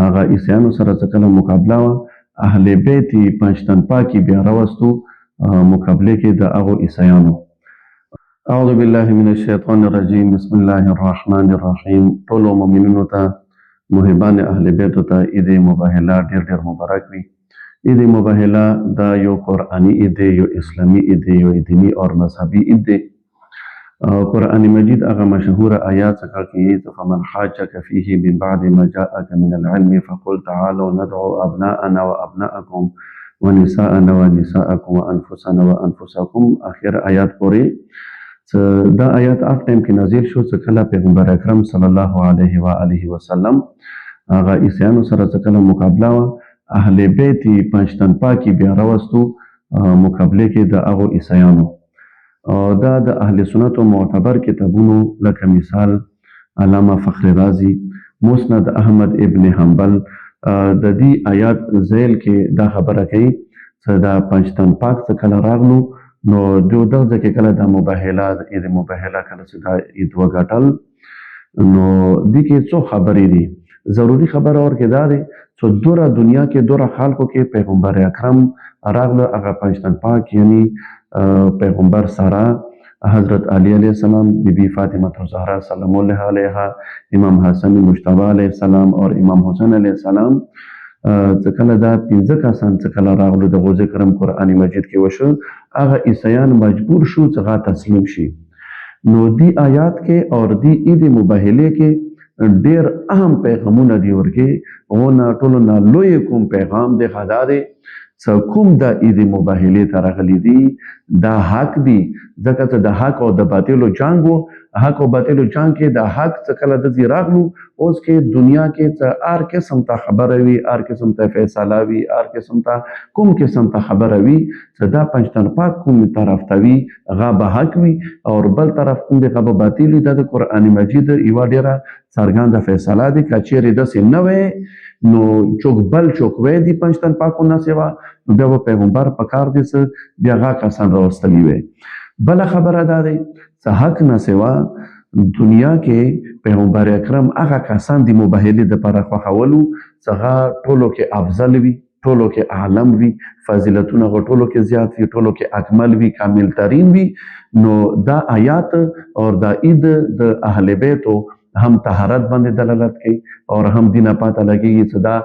هغه عیسیانو سره څه کله مقابله وه، اهل بیت یې پنجتن پاکي بیا راوستو مقابلې کې د هغو عیسیانو. اعوذ بالله من الشیطان الرجیم، بسم الله الرحمن الرحیم. ټولو مؤمنینو ته، محبان اهل بیتو ته عید مباهله ډیر ډیر مبارک وي. عید مباهله دا یو قرآنی عید دی، یو اسلامی عید دی، یو دینی اور مذهبي عید دی. قرآن مجید هغه مشهور آیات څخه کې فمن حاجک فیه من بعد ما جاءک من العلم فقل تعالوا ندعو ابناءنا وابناءکم ونساءنا ونساءکم وانفسنا وانفسکم اخر آیات پورې. دا آیات هغه ټایم کې نازل شو چې کله پیغمبر اکرم صلی الله علیه و آله وسلم هغه عیسیانو سره چې کله مقابله وه، اهل بیت یې پنجتن پاکي بیا راوستو مقابلې کې د هغو عیسیانو. دا د اهل سنت و معتبر کتابونو لکه مثال علامه فخر رازی، مسند احمد ابن حنبل د دې آیات ذیل کې دا خبره کوي چې دا پنجتن پاک څه کله راغلو نو دغه ځای کې کله د مباهله عید مباهله کله چې دا عید وګټل نو دې کې څو خبرې دي. ضروری خبره ورکې دا دی چې دوره دنیا کې دوره خلکو کې پیغمبر اکرم راغله، هغه پنجتن پاک یعنی پیغمبر سارا، حضرت علی علیہ السلام، بی بی فاطمہ الزہرا سلام اللہ علیہا، امام حسن مجتبی علیہ السلام اور امام حسین علیہ السلام. څکله دا پنځه کسان څکله راغلو د غوزه کرم قرآن مجید کې وشو، هغه عیسیان مجبور شو چې هغه تسلیم شي. نو دی آیات کې اور دی عید مباهله کې ډیر اهم پیغامونه دی ورکې ونه ټولو نه لوی کوم پیغام دی خدا دی کوم د عید مباهلې ته راغلي دي دا حق دي، ځکه چې د حق او د باطلو جنګ و. حق او باطلو جنګ کې د حق څخه کله د ځای راغلو، اوس کې دنیا کې څه هر قسم ته خبره وي، هر قسم ته فیصله وي، هر قسم ته کوم قسم ته خبره وي چې دا پنجتن پاک کوم طرف ته وي هغه به حق وي او بل طرف کوم دی هغه به باطل وي. دا د قرآن مجید یوه ډېره څرګنده فیصله دی. که چیرې داسې نه وی نو څوک بل څوک وی دي پنجتن پاکو نه سوا نو بیا به پیغمبر په کار دی چې بیا هغه کسان راوستلي وی. بله خبره دا دی چې حق نه سوا دنیا کې پیغمبر اکرم هغه کسان د مباهلې دپاره خوښولو چې هغه ټولو کې افضل وي، ټولو کې اعلم وي، فضیلتونه هغه ټولو کې زیات وي، ټولو کې اکمل وي، کامل ترین وي. نو دا آیات اور دا عید د اهل بیتو هم طهارت باندې دلالت کوي اور هم دینه پاته لګیږي چې دا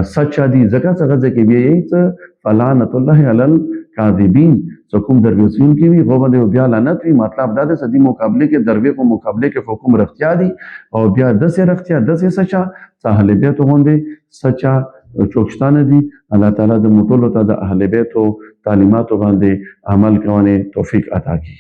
سچا دي. ځکه چې هغه ځکه بیا یې چې فلعنت الله علی الکاذبین، چې کوم درویشون کې وي هغه باندې بیا لعنت وي. مطلب دا دی چې دې مقابله کې درویش په مقابله کې حکم رښتیا دي او بیا داسې رښتیا داسې سچا چې اهل بیتو باندې سچا چوکشتانه دي. الله تعالی د موټولو ته د اهل بیتو تعلیماتو باندې عمل کوونه توفیق عطا کړي.